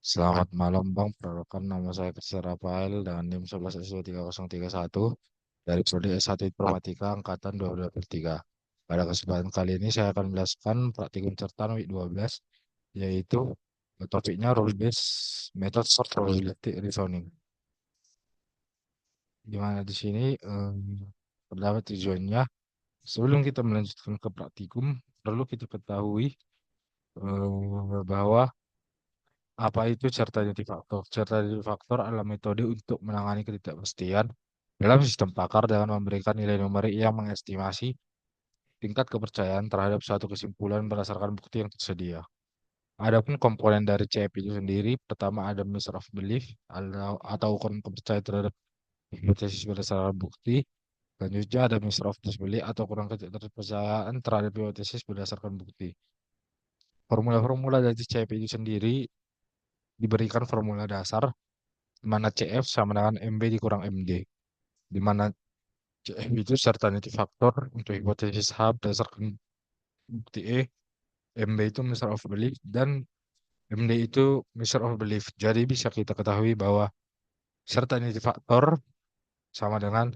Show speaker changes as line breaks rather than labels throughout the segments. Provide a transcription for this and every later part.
Selamat malam Bang, perkenalkan nama saya Christian Rafael dengan NIM 11S23031 dari Prodi S1 Informatika Angkatan 2023. Pada kesempatan kali ini saya akan menjelaskan praktikum certan week 12, yaitu topiknya rule based method of probability reasoning. Di mana di sini terdapat tujuannya. Sebelum kita melanjutkan ke praktikum, perlu kita ketahui bahwa apa itu certainty factor? Certainty factor adalah metode untuk menangani ketidakpastian dalam sistem pakar dengan memberikan nilai numerik yang mengestimasi tingkat kepercayaan terhadap suatu kesimpulan berdasarkan bukti yang tersedia. Adapun komponen dari CF itu sendiri, pertama ada measure of belief atau ukuran kepercayaan terhadap hipotesis berdasarkan bukti. Selanjutnya ada measure of disbelief atau kurang ketidakpercayaan terhadap hipotesis berdasarkan bukti. Formula-formula dari CF itu sendiri diberikan formula dasar di mana CF sama dengan MB dikurang MD, di mana CF itu certainty factor untuk hipotesis H berdasarkan bukti E, MB itu measure of belief, dan MD itu measure of belief. Jadi bisa kita ketahui bahwa certainty factor sama dengan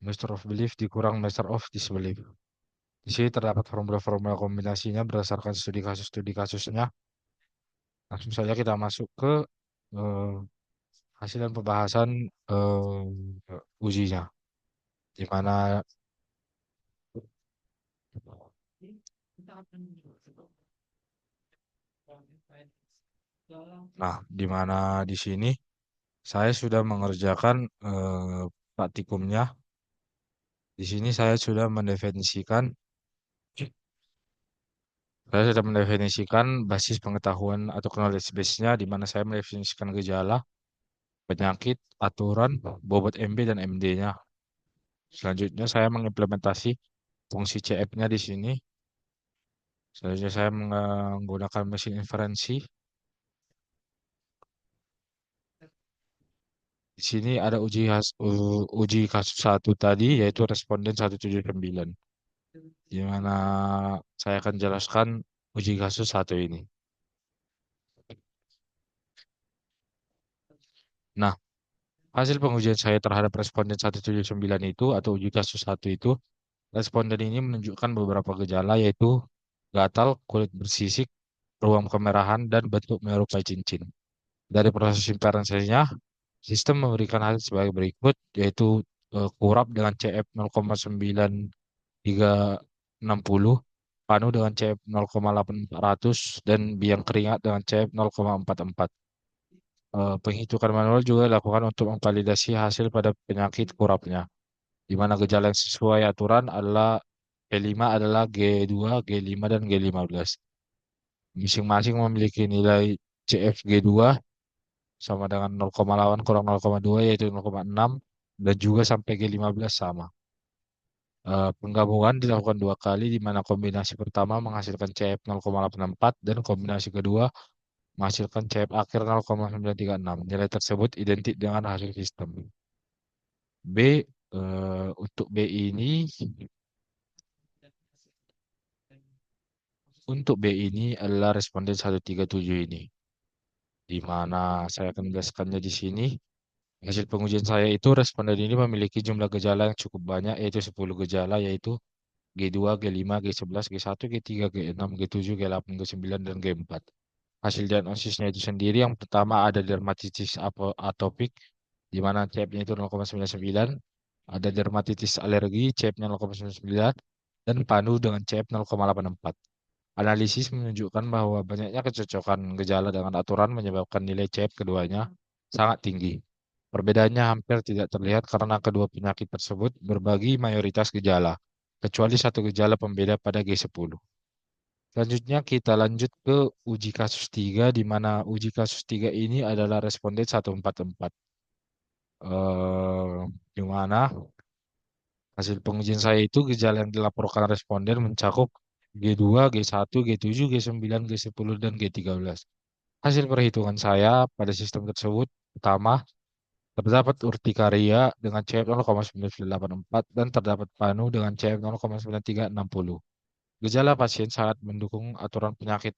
measure of belief dikurang measure of disbelief. Di sini terdapat formula-formula kombinasinya berdasarkan studi kasusnya. Langsung saja kita masuk ke eh, hasil dan pembahasan ujinya, di mana Nah, di mana di sini saya sudah mengerjakan praktikumnya. Di sini saya sudah mendefinisikan basis pengetahuan atau knowledge base-nya, di mana saya mendefinisikan gejala, penyakit, aturan, bobot MB dan MD-nya. Selanjutnya saya mengimplementasi fungsi CF-nya di sini. Selanjutnya saya menggunakan mesin inferensi. Di sini ada uji kasus satu tadi, yaitu responden 179, di mana saya akan jelaskan uji kasus satu ini. Nah, hasil pengujian saya terhadap responden 179 itu atau uji kasus satu itu, responden ini menunjukkan beberapa gejala, yaitu gatal, kulit bersisik, ruam kemerahan, dan bentuk menyerupai cincin. Dari proses inferensinya, sistem memberikan hasil sebagai berikut, yaitu kurap dengan CF 0,9360, panu dengan CF 0,8400, dan biang keringat dengan CF 0,44. Penghitungan manual juga dilakukan untuk memvalidasi hasil pada penyakit kurapnya, di mana gejala yang sesuai aturan adalah G5 adalah G2, G5, dan G15. Masing-masing memiliki nilai CF G2 sama dengan 0,8 kurang 0,2 yaitu 0,6, dan juga sampai G15 sama. Penggabungan dilakukan dua kali, di mana kombinasi pertama menghasilkan CF 0,84 dan kombinasi kedua menghasilkan CF akhir 0,936. Nilai tersebut identik dengan hasil sistem. B untuk B ini adalah responden 137 ini, di mana saya akan menjelaskannya di sini. Hasil pengujian saya itu responden ini memiliki jumlah gejala yang cukup banyak, yaitu 10 gejala, yaitu G2, G5, G11, G1, G3, G6, G7, G8, G9, dan G4. Hasil diagnosisnya itu sendiri, yang pertama ada dermatitis atopik, di mana CF-nya itu 0,99, ada dermatitis alergi, CF-nya 0,99, dan panu dengan CF 0,84. Analisis menunjukkan bahwa banyaknya kecocokan gejala dengan aturan menyebabkan nilai CF keduanya sangat tinggi. Perbedaannya hampir tidak terlihat karena kedua penyakit tersebut berbagi mayoritas gejala, kecuali satu gejala pembeda pada G10. Selanjutnya kita lanjut ke uji kasus 3, di mana uji kasus 3 ini adalah responden 144. Di mana hasil pengujian saya itu gejala yang dilaporkan responden mencakup G2, G1, G7, G9, G10, dan G13. Hasil perhitungan saya pada sistem tersebut, pertama, terdapat urtikaria dengan CF 0,9984 dan terdapat panu dengan CF 0,9360. Gejala pasien sangat mendukung aturan penyakit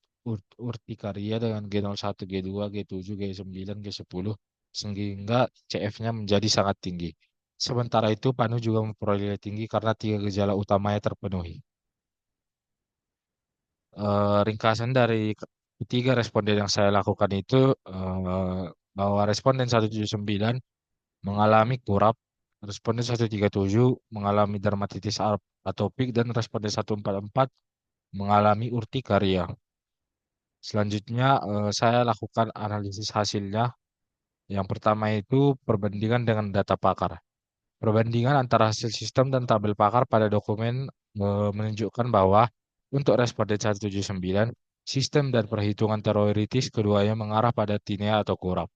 urtikaria dengan G01, G2, G7, G9, G10 sehingga CF-nya menjadi sangat tinggi. Sementara itu, Panu juga memperoleh nilai tinggi karena tiga gejala utamanya terpenuhi. Ringkasan dari ketiga responden yang saya lakukan itu bahwa responden 179 mengalami kurap, responden 137 mengalami dermatitis atopik, dan responden 144 mengalami urtikaria. Selanjutnya, saya lakukan analisis hasilnya. Yang pertama itu perbandingan dengan data pakar. Perbandingan antara hasil sistem dan tabel pakar pada dokumen menunjukkan bahwa untuk responden 179, sistem dan perhitungan teoritis keduanya mengarah pada tinea atau kurap.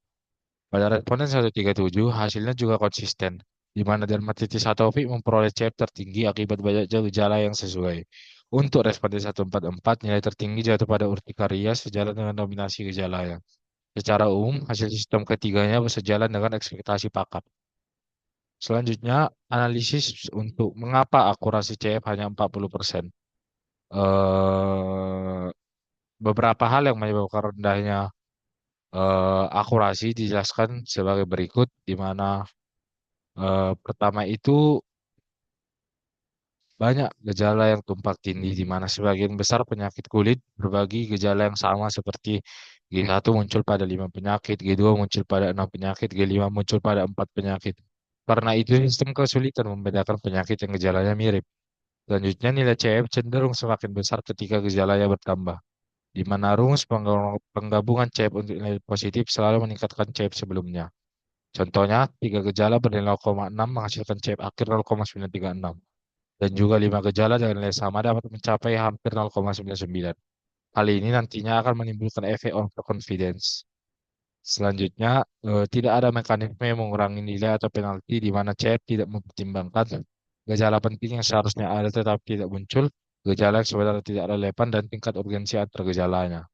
Pada responden 137, hasilnya juga konsisten, di mana dermatitis atopik memperoleh CF tertinggi akibat banyaknya gejala yang sesuai. Untuk responden 144, nilai tertinggi jatuh pada urtikaria sejalan dengan dominasi gejalanya. Secara umum, hasil sistem ketiganya bersejalan dengan ekspektasi pakar. Selanjutnya, analisis untuk mengapa akurasi CF hanya 40%. Eh, Beberapa hal yang menyebabkan rendahnya akurasi dijelaskan sebagai berikut, di mana pertama itu banyak gejala yang tumpang tindih, di mana sebagian besar penyakit kulit berbagi gejala yang sama seperti G1 muncul pada 5 penyakit, G2 muncul pada 6 penyakit, G5 muncul pada 4 penyakit. Karena itu, sistem kesulitan membedakan penyakit yang gejalanya mirip. Selanjutnya, nilai CF cenderung semakin besar ketika gejalanya bertambah, di mana rumus penggabungan CF untuk nilai positif selalu meningkatkan CF sebelumnya. Contohnya, tiga gejala bernilai 0,6 menghasilkan CF akhir 0,936. Dan juga lima gejala dengan nilai sama dapat mencapai hampir 0,99. Hal ini nantinya akan menimbulkan efek overconfidence. Selanjutnya, tidak ada mekanisme yang mengurangi nilai atau penalti di mana CF tidak mempertimbangkan gejala penting yang seharusnya ada tetapi tidak muncul, gejala yang sebenarnya tidak relevan, dan tingkat urgensi antar gejalanya.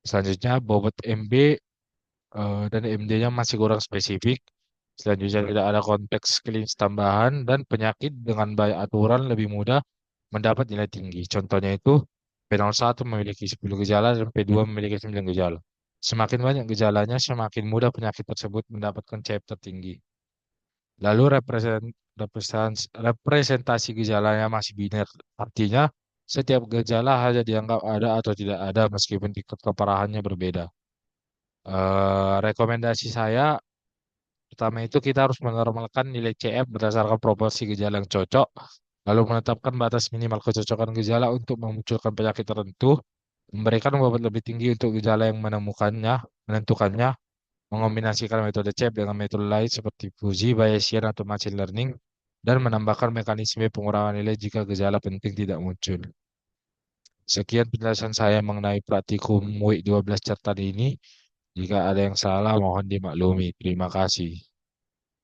Selanjutnya, bobot MB dan MD-nya masih kurang spesifik. Selanjutnya, tidak ada konteks klinis tambahan dan penyakit dengan banyak aturan lebih mudah mendapat nilai tinggi. Contohnya itu P01 memiliki 10 gejala dan P2 memiliki 9 gejala. Semakin banyak gejalanya, semakin mudah penyakit tersebut mendapatkan CF tertinggi. Lalu representasi gejalanya masih biner. Artinya, setiap gejala hanya dianggap ada atau tidak ada meskipun tingkat keparahannya berbeda. Rekomendasi saya, pertama itu kita harus menormalkan nilai CF berdasarkan proporsi gejala yang cocok, lalu menetapkan batas minimal kecocokan gejala untuk memunculkan penyakit tertentu, memberikan bobot lebih tinggi untuk gejala yang menentukannya, mengombinasikan metode CEP dengan metode lain seperti Fuji, Bayesian, atau Machine Learning, dan menambahkan mekanisme pengurangan nilai jika gejala penting tidak muncul. Sekian penjelasan saya mengenai praktikum WIC 12 Certan ini. Jika ada yang salah, mohon dimaklumi. Terima kasih.